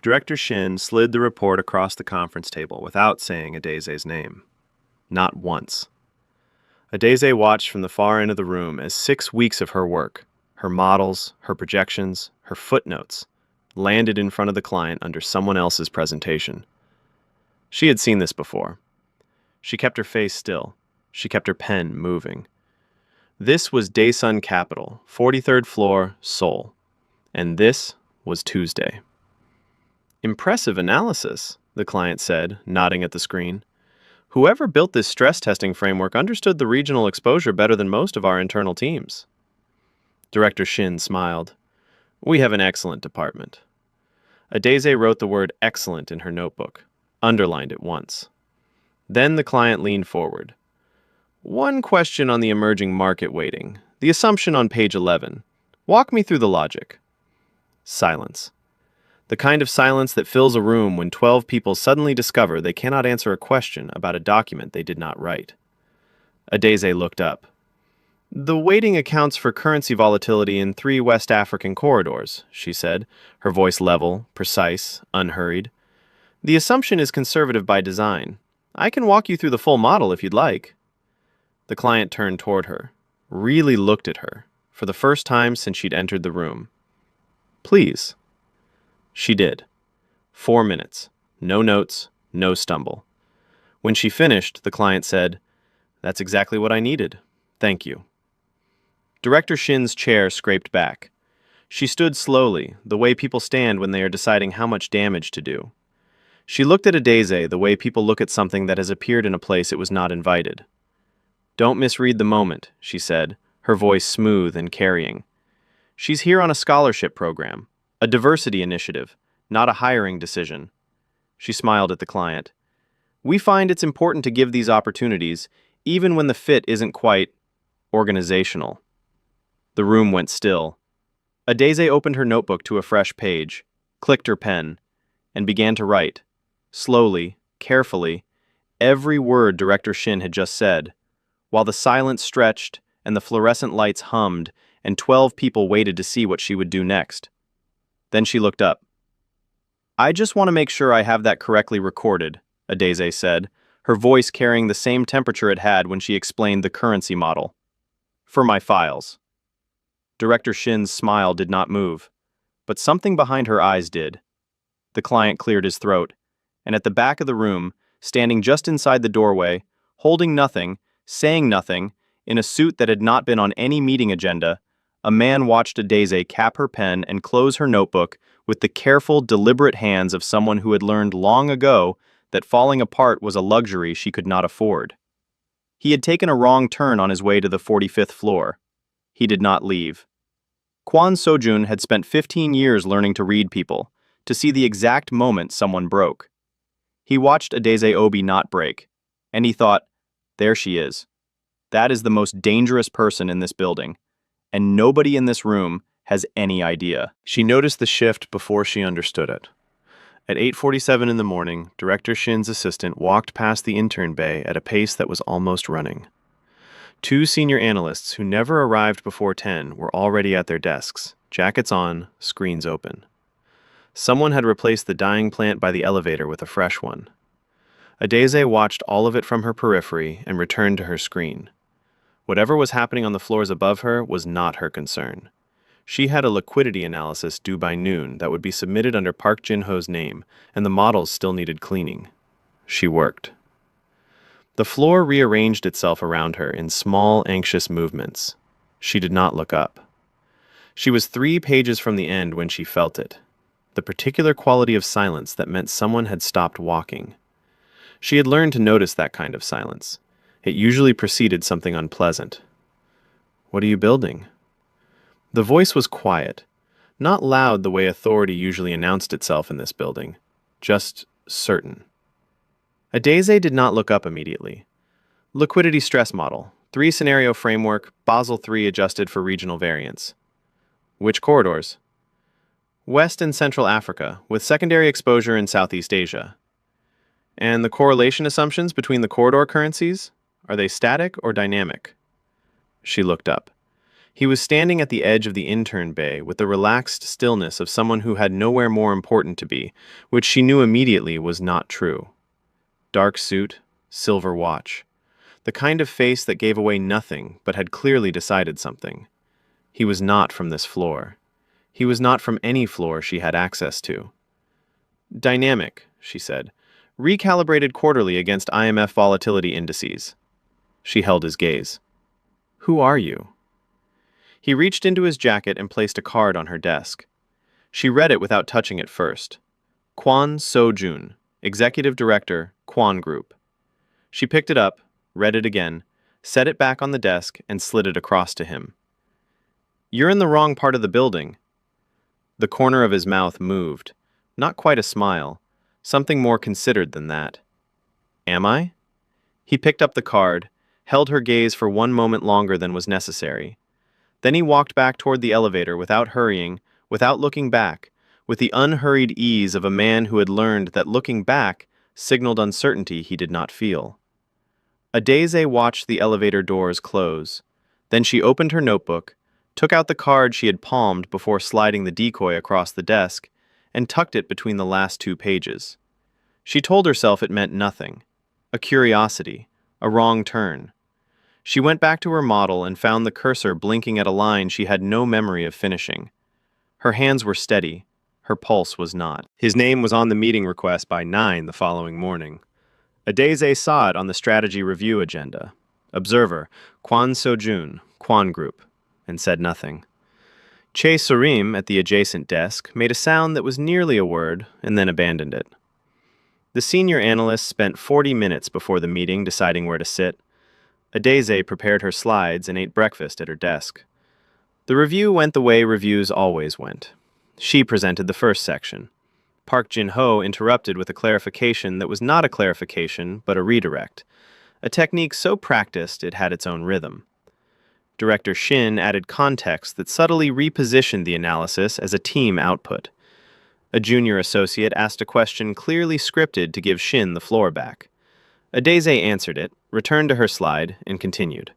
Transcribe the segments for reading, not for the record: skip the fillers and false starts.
Director Shin slid the report across the conference table without saying Adese's name. Not once. Adese watched from the far end of the room as 6 weeks of her work, her models, her projections, her footnotes, landed in front of the client under someone else's presentation. She had seen this before. She kept her face still. She kept her pen moving. This was Daesun Capital, 43rd floor, Seoul. And this was Tuesday. Impressive analysis, the client said, nodding at the screen. Whoever built this stress testing framework understood the regional exposure better than most of our internal teams. Director Shin smiled. We have an excellent department. Adese wrote the word excellent in her notebook, underlined it once. Then the client leaned forward. One question on the emerging market weighting, the assumption on page 11. Walk me through the logic. Silence. The kind of silence that fills a room when 12 people suddenly discover they cannot answer a question about a document they did not write. Adese looked up. The weighting accounts for currency volatility in 3 West African corridors, she said, her voice level, precise, unhurried. The assumption is conservative by design. I can walk you through the full model if you'd like. The client turned toward her, really looked at her, for the first time since she'd entered the room. Please. She did. 4 minutes. No notes, no stumble. When she finished, the client said, That's exactly what I needed. Thank you. Director Shin's chair scraped back. She stood slowly, the way people stand when they are deciding how much damage to do. She looked at Adese the way people look at something that has appeared in a place it was not invited. Don't misread the moment, she said, her voice smooth and carrying. She's here on a scholarship program, a diversity initiative, not a hiring decision. She smiled at the client. We find it's important to give these opportunities, even when the fit isn't quite organizational. The room went still. Adese opened her notebook to a fresh page, clicked her pen, and began to write, slowly, carefully, every word Director Shin had just said, while the silence stretched and the fluorescent lights hummed and 12 people waited to see what she would do next. Then she looked up. I just want to make sure I have that correctly recorded, Adese said, her voice carrying the same temperature it had when she explained the currency model. For my files. Director Shin's smile did not move, but something behind her eyes did. The client cleared his throat, and at the back of the room, standing just inside the doorway, holding nothing, saying nothing, in a suit that had not been on any meeting agenda, a man watched Adese cap her pen and close her notebook with the careful, deliberate hands of someone who had learned long ago that falling apart was a luxury she could not afford. He had taken a wrong turn on his way to the 45th floor. He did not leave. Kwon Sojun had spent 15 years learning to read people, to see the exact moment someone broke. He watched Adese Obi not break, and he thought, there she is. That is the most dangerous person in this building, and nobody in this room has any idea. She noticed the shift before she understood it. At 8:47 in the morning, Director Shin's assistant walked past the intern bay at a pace that was almost running. 2 senior analysts who never arrived before 10 were already at their desks, jackets on, screens open. Someone had replaced the dying plant by the elevator with a fresh one. Adese watched all of it from her periphery and returned to her screen. Whatever was happening on the floors above her was not her concern. She had a liquidity analysis due by noon that would be submitted under Park Jin-ho's name, and the models still needed cleaning. She worked. The floor rearranged itself around her in small, anxious movements. She did not look up. She was 3 pages from the end when she felt it, the particular quality of silence that meant someone had stopped walking. She had learned to notice that kind of silence. It usually preceded something unpleasant. What are you building? The voice was quiet, not loud the way authority usually announced itself in this building, just certain. Adese did not look up immediately. Liquidity stress model, 3-scenario framework, Basel III adjusted for regional variance. Which corridors? West and Central Africa, with secondary exposure in Southeast Asia. And the correlation assumptions between the corridor currencies? Are they static or dynamic? She looked up. He was standing at the edge of the intern bay with the relaxed stillness of someone who had nowhere more important to be, which she knew immediately was not true. Dark suit, silver watch. The kind of face that gave away nothing but had clearly decided something. He was not from this floor. He was not from any floor she had access to. Dynamic, she said. Recalibrated quarterly against IMF volatility indices. She held his gaze. Who are you? He reached into his jacket and placed a card on her desk. She read it without touching it first. Kwon So-jun, Executive Director, Kwon Group. She picked it up, read it again, set it back on the desk, and slid it across to him. You're in the wrong part of the building. The corner of his mouth moved. Not quite a smile. Something more considered than that. Am I? He picked up the card, held her gaze for one moment longer than was necessary. Then he walked back toward the elevator without hurrying, without looking back, with the unhurried ease of a man who had learned that looking back signaled uncertainty he did not feel. Adeze watched the elevator doors close. Then she opened her notebook, took out the card she had palmed before sliding the decoy across the desk, and tucked it between the last two pages. She told herself it meant nothing. A curiosity, a wrong turn. She went back to her model and found the cursor blinking at a line she had no memory of finishing. Her hands were steady. Her pulse was not. His name was on the meeting request by 9 the following morning. Adeze saw it on the strategy review agenda. Observer, Kwon So-jun, Kwon Group, and said nothing. Che Surim, at the adjacent desk, made a sound that was nearly a word and then abandoned it. The senior analyst spent 40 minutes before the meeting deciding where to sit. Adeze prepared her slides and ate breakfast at her desk. The review went the way reviews always went. She presented the first section. Park Jin-ho interrupted with a clarification that was not a clarification, but a redirect, a technique so practiced it had its own rhythm. Director Shin added context that subtly repositioned the analysis as a team output. A junior associate asked a question clearly scripted to give Shin the floor back. Adeze answered it, returned to her slide, and continued.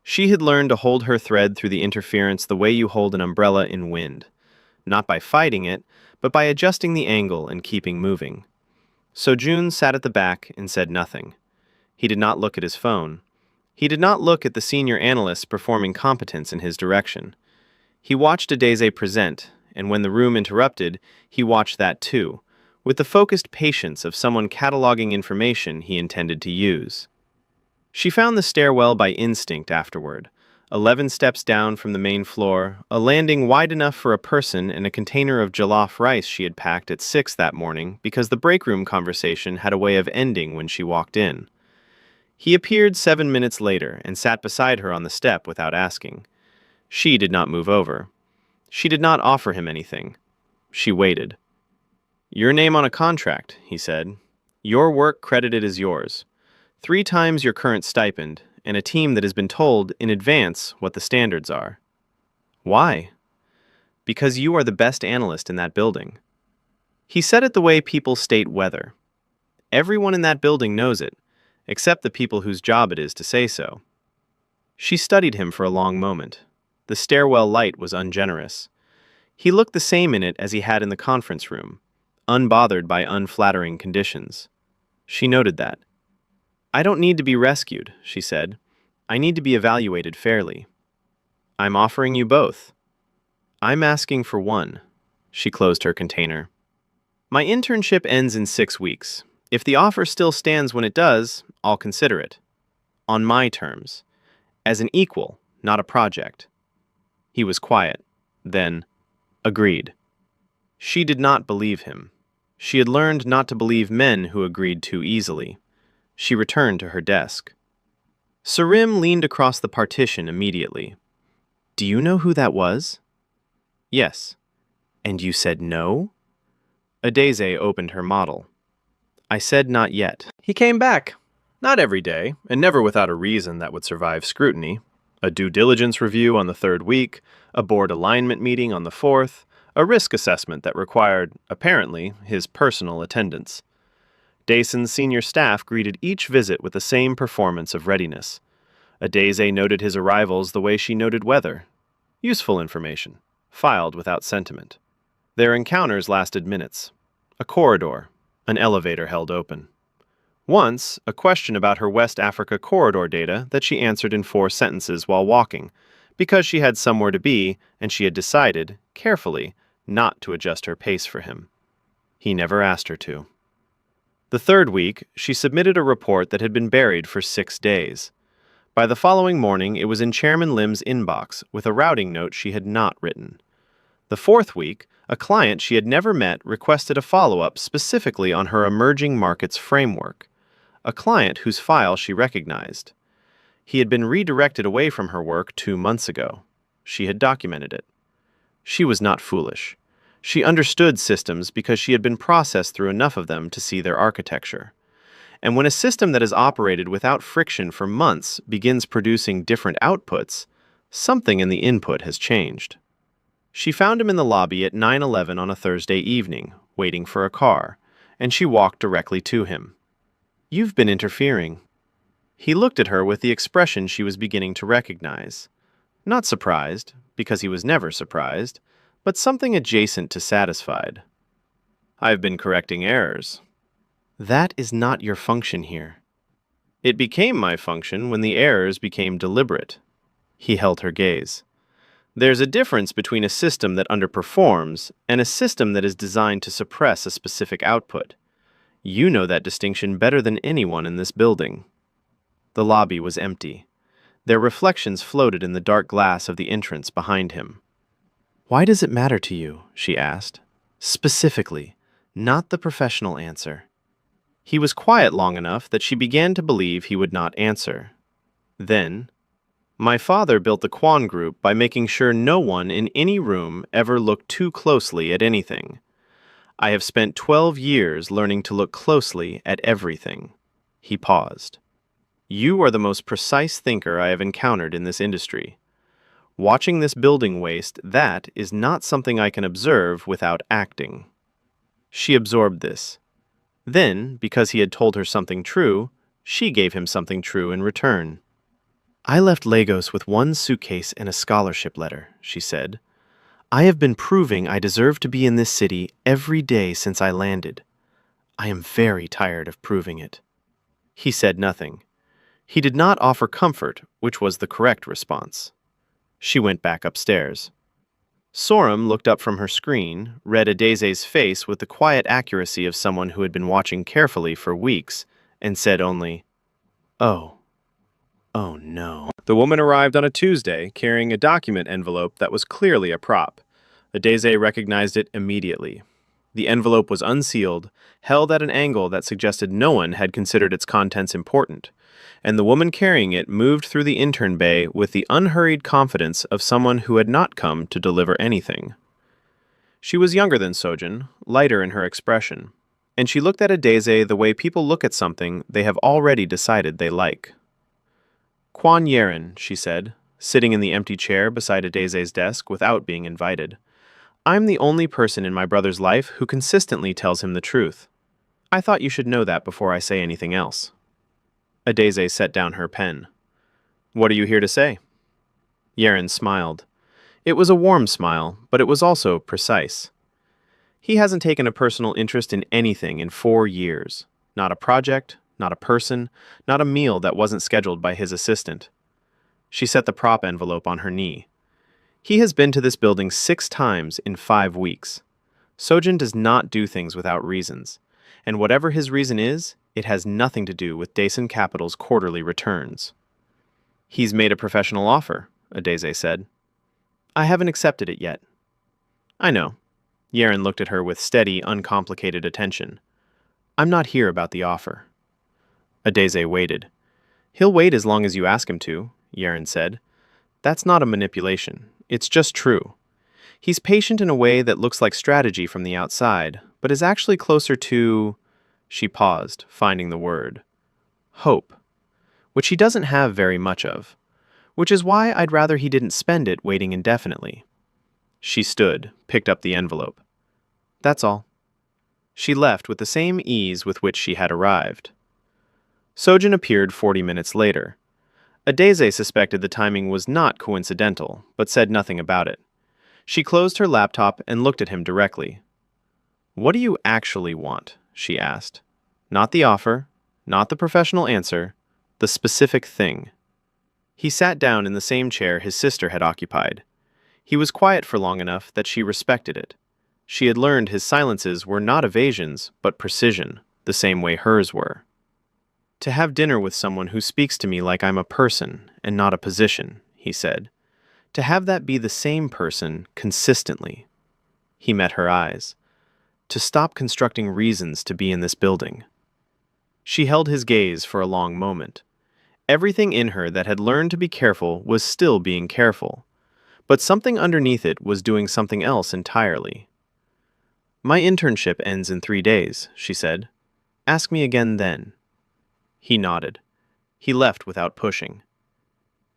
She had learned to hold her thread through the interference the way you hold an umbrella in wind, not by fighting it, but by adjusting the angle and keeping moving. So-jun sat at the back and said nothing. He did not look at his phone. He did not look at the senior analysts performing competence in his direction. He watched Adeze present, and when the room interrupted, he watched that too, with the focused patience of someone cataloging information he intended to use. She found the stairwell by instinct afterward, 11 steps down from the main floor, a landing wide enough for a person and a container of jollof rice she had packed at 6 that morning because the break room conversation had a way of ending when she walked in. He appeared 7 minutes later and sat beside her on the step without asking. She did not move over. She did not offer him anything. She waited. Your name on a contract, he said. Your work credited as yours. 3 times your current stipend, and a team that has been told in advance what the standards are. Why? Because you are the best analyst in that building. He said it the way people state weather. Everyone in that building knows it, except the people whose job it is to say so. She studied him for a long moment. The stairwell light was ungenerous. He looked the same in it as he had in the conference room, unbothered by unflattering conditions. She noted that. I don't need to be rescued, she said. I need to be evaluated fairly. I'm offering you both. I'm asking for one. She closed her container. My internship ends in 6 weeks. If the offer still stands when it does, I'll consider it. On my terms. As an equal, not a project. He was quiet. Then, agreed. She did not believe him. She had learned not to believe men who agreed too easily. She returned to her desk. Surim leaned across the partition immediately. Do you know who that was? Yes. And you said no? Adeze opened her model. I said not yet. He came back. Not every day, and never without a reason that would survive scrutiny. A due diligence review on the 3rd week, a board alignment meeting on the 4th, a risk assessment that required, apparently, his personal attendance. Dason's senior staff greeted each visit with the same performance of readiness. Adeze noted his arrivals the way she noted weather, Useful information, filed without sentiment. Their encounters lasted minutes. A corridor, an elevator held open. Once, a question about her West Africa corridor data that she answered in 4 sentences while walking, because she had somewhere to be and she had decided, carefully, not to adjust her pace for him. He never asked her to. The 3rd week, she submitted a report that had been buried for 6 days. By the following morning, it was in Chairman Lim's inbox with a routing note she had not written. The 4th week, a client she had never met requested a follow-up specifically on her emerging markets framework, a client whose file she recognized. He had been redirected away from her work 2 months ago. She had documented it. She was not foolish. She understood systems because she had been processed through enough of them to see their architecture. And when a system that has operated without friction for months begins producing different outputs, something in the input has changed. She found him in the lobby at 9:11 on a Thursday evening, waiting for a car, and she walked directly to him. "You've been interfering." He looked at her with the expression she was beginning to recognize. Not surprised, because he was never surprised, but something adjacent to satisfied. "I've been correcting errors." "That is not your function here." "It became my function when the errors became deliberate." He held her gaze. "There's a difference between a system that underperforms and a system that is designed to suppress a specific output. You know that distinction better than anyone in this building." The lobby was empty. Their reflections floated in the dark glass of the entrance behind him. "Why does it matter to you?" she asked. "Specifically, not the professional answer." He was quiet long enough that she began to believe he would not answer. Then, "My father built the Quan Group by making sure no one in any room ever looked too closely at anything. I have spent 12 years learning to look closely at everything." He paused. "You are the most precise thinker I have encountered in this industry. Watching this building waste, that is not something I can observe without acting." She absorbed this. Then, because he had told her something true, she gave him something true in return. "I left Lagos with 1 suitcase and a scholarship letter," she said. "I have been proving I deserve to be in this city every day since I landed. I am very tired of proving it." He said nothing. He did not offer comfort, which was the correct response. She went back upstairs. Sorum looked up from her screen, read Adese's face with the quiet accuracy of someone who had been watching carefully for weeks, and said only, "Oh. Oh no." The woman arrived on a Tuesday, carrying a document envelope that was clearly a prop. Adese recognized it immediately. The envelope was unsealed, held at an angle that suggested no one had considered its contents important, and the woman carrying it moved through the intern bay with the unhurried confidence of someone who had not come to deliver anything. She was younger than Sojin, lighter in her expression, and she looked at Adese the way people look at something they have already decided they like. "Kwan Yeren," she said, sitting in the empty chair beside Adese's desk without being invited. "I'm the only person in my brother's life who consistently tells him the truth. I thought you should know that before I say anything else." Adese set down her pen. "What are you here to say?" Yeren smiled. It was a warm smile, but it was also precise. He hasn't taken a personal interest in anything in 4 years. Not a project, not a person, not a meal that wasn't scheduled by his assistant. She set the prop envelope on her knee. He has been to this building 6 times in 5 weeks. Sojin does not do things without reasons, and whatever his reason is, it has nothing to do with Daisen Capital's quarterly returns. "He's made a professional offer," Adese said. "I haven't accepted it yet." "I know." Yeren looked at her with steady, uncomplicated attention. "I'm not here about the offer." Adese waited. "He'll wait as long as you ask him to," Yeren said. "That's not a manipulation. It's just true. He's patient in a way that looks like strategy from the outside, but is actually closer to..." She paused, finding the word. "Hope. Which he doesn't have very much of. Which is why I'd rather he didn't spend it waiting indefinitely." She stood, picked up the envelope. "That's all." She left with the same ease with which she had arrived. Sojin appeared 40 minutes later. Adeze suspected the timing was not coincidental, but said nothing about it. She closed her laptop and looked at him directly. "What do you actually want?" she asked. Not the offer, not the professional answer, the specific thing. He sat down in the same chair his sister had occupied. He was quiet for long enough that she respected it. She had learned his silences were not evasions, but precision, the same way hers were. "To have dinner with someone who speaks to me like I'm a person and not a position," he said. "To have that be the same person consistently." He met her eyes. "To stop constructing reasons to be in this building." She held his gaze for a long moment. Everything in her that had learned to be careful was still being careful, but something underneath it was doing something else entirely. "My internship ends in 3 days," she said. "Ask me again then." He nodded. He left without pushing.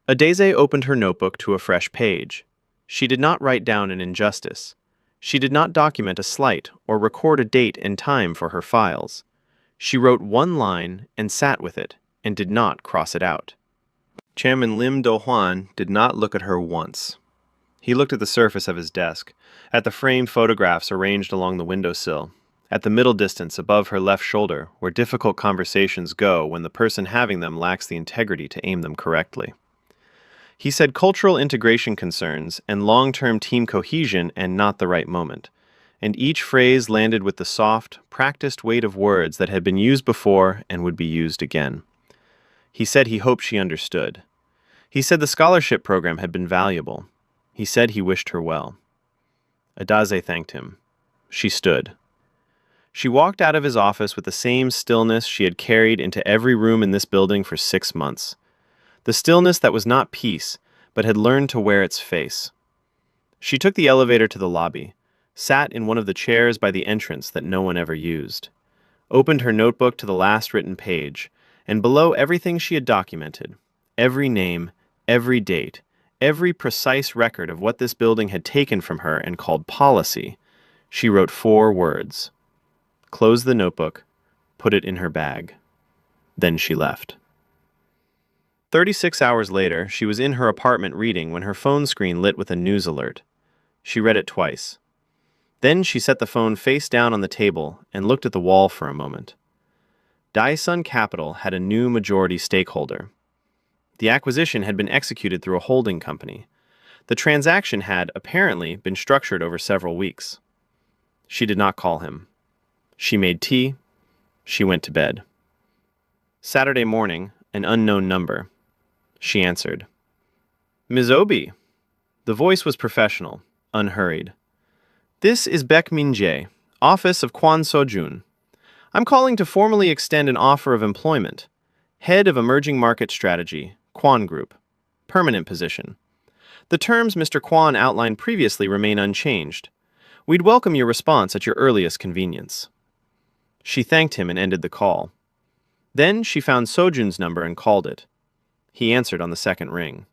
Adeze opened her notebook to a fresh page. She did not write down an injustice. She did not document a slight or record a date and time for her files. She wrote one line and sat with it, and did not cross it out. Chairman Lim Do-hwan did not look at her once. He looked at the surface of his desk, at the framed photographs arranged along the windowsill, at the middle distance above her left shoulder where difficult conversations go when the person having them lacks the integrity to aim them correctly. He said cultural integration concerns and long-term team cohesion and not the right moment, and each phrase landed with the soft, practiced weight of words that had been used before and would be used again. He said he hoped she understood. He said the scholarship program had been valuable. He said he wished her well. Adeze thanked him. She stood. She walked out of his office with the same stillness she had carried into every room in this building for 6 months. The stillness that was not peace, but had learned to wear its face. She took the elevator to the lobby, sat in one of the chairs by the entrance that no one ever used, opened her notebook to the last written page, and below everything she had documented, every name, every date, every precise record of what this building had taken from her and called policy, she wrote 4 words. Closed the notebook, put it in her bag. Then she left. 36 hours later, she was in her apartment reading when her phone screen lit with a news alert. She read it twice. Then she set the phone face down on the table and looked at the wall for a moment. Daesun Capital had a new majority stakeholder. The acquisition had been executed through a holding company. The transaction had, apparently, been structured over several weeks. She did not call him. She made tea. She went to bed. Saturday morning, an unknown number. She answered. "Ms. Obi." The voice was professional, unhurried. "This is Baek Min-jae, office of Kwon So-jun. I'm calling to formally extend an offer of employment. Head of Emerging Market Strategy, Kwon Group. Permanent position. The terms Mr. Kwon outlined previously remain unchanged. We'd welcome your response at your earliest convenience." She thanked him and ended the call. Then she found So-jun's number and called it. He answered on the second ring.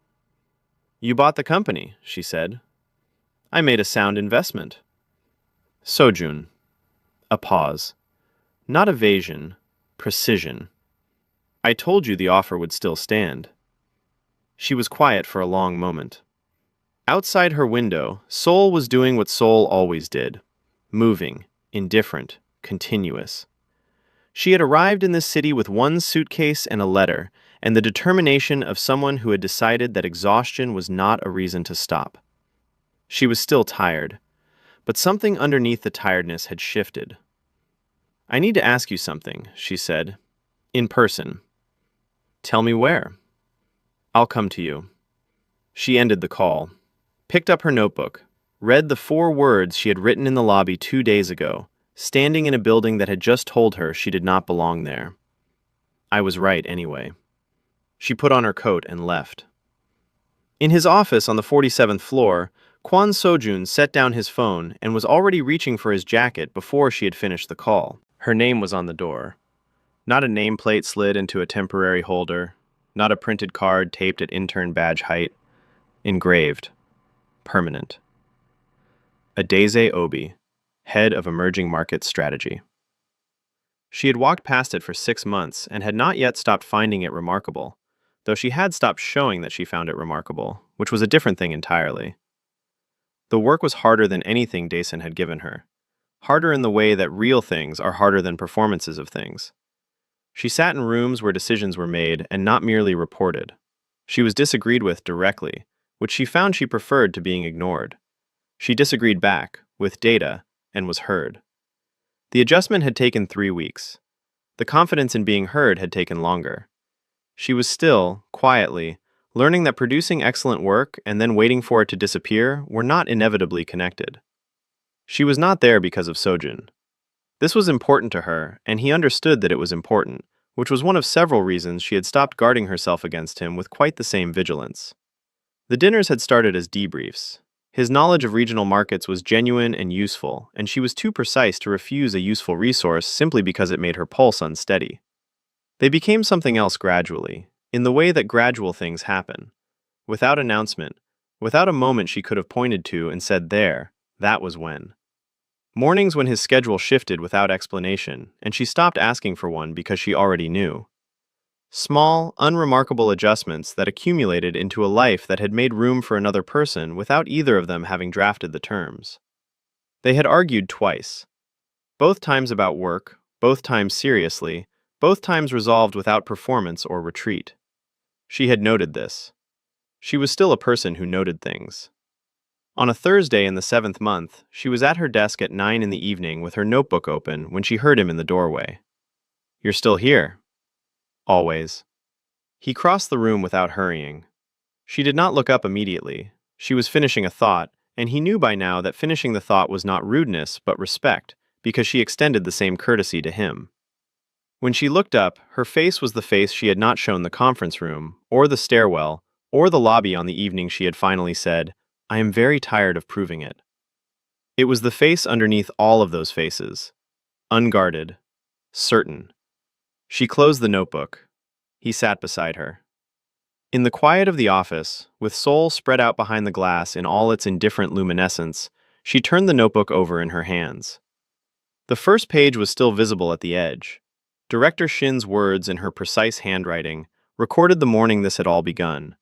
"You bought the company," she said. "I made a sound investment." So-jun. A pause. Not evasion, precision. "I told you the offer would still stand." She was quiet for a long moment. Outside her window, Seoul was doing what Seoul always did. Moving, indifferent, continuous. She had arrived in this city with one suitcase and a letter, and the determination of someone who had decided that exhaustion was not a reason to stop. She was still tired, but something underneath the tiredness had shifted. "I need to ask you something," she said. "In person." "Tell me where." "I'll come to you." She ended the call, picked up her notebook, read the 4 words she had written in the lobby 2 days ago, standing in a building that had just told her she did not belong there. I was right anyway. She put on her coat and left. In his office on the 47th floor, Kwon So-jun set down his phone and was already reaching for his jacket before she had finished the call. Her name was on the door. Not a nameplate slid into a temporary holder, not a printed card taped at intern badge height. Engraved. Permanent. Adeze Obi, head of Emerging Market Strategy. She had walked past it for 6 months and had not yet stopped finding it remarkable. though she had stopped showing that she found it remarkable, which was a different thing entirely. The work was harder than anything Dason had given her. Harder in the way that real things are harder than performances of things. She sat in rooms where decisions were made and not merely reported. She was disagreed with directly, which she found she preferred to being ignored. She disagreed back, with data, and was heard. The adjustment had taken 3 weeks. The confidence in being heard had taken longer. She was still, quietly, learning that producing excellent work and then waiting for it to disappear were not inevitably connected. She was not there because of Sojin. This was important to her, and he understood that it was important, which was one of several reasons she had stopped guarding herself against him with quite the same vigilance. The dinners had started as debriefs. His knowledge of regional markets was genuine and useful, and she was too precise to refuse a useful resource simply because it made her pulse unsteady. They became something else gradually, in the way that gradual things happen. Without announcement, without a moment she could have pointed to and said there, that was when. Mornings when his schedule shifted without explanation, and she stopped asking for one because she already knew. Small, unremarkable adjustments that accumulated into a life that had made room for another person without either of them having drafted the terms. They had argued twice. Both times about work, both times seriously, both times resolved without performance or retreat. She had noted this. She was still a person who noted things. On a Thursday in the 7th month, she was at her desk at 9 in the evening with her notebook open when she heard him in the doorway. "You're still here?" "Always." He crossed the room without hurrying. She did not look up immediately. She was finishing a thought, and he knew by now that finishing the thought was not rudeness but respect, because she extended the same courtesy to him. When she looked up, her face was the face she had not shown the conference room, or the stairwell, or the lobby on the evening she had finally said, "I am very tired of proving it." It was the face underneath all of those faces. Unguarded. Certain. She closed the notebook. He sat beside her. In the quiet of the office, with soul spread out behind the glass in all its indifferent luminescence, she turned the notebook over in her hands. The first page was still visible at the edge. Director Shin's words in her precise handwriting recorded the morning this had all begun.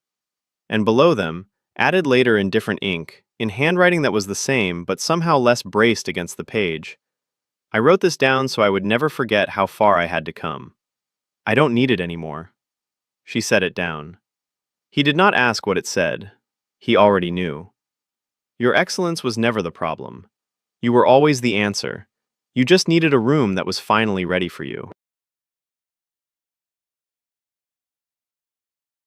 And below them, added later in different ink, in handwriting that was the same but somehow less braced against the page, "I wrote this down so I would never forget how far I had to come. I don't need it anymore." She set it down. He did not ask what it said. He already knew. Your excellence was never the problem. You were always the answer. You just needed a room that was finally ready for you.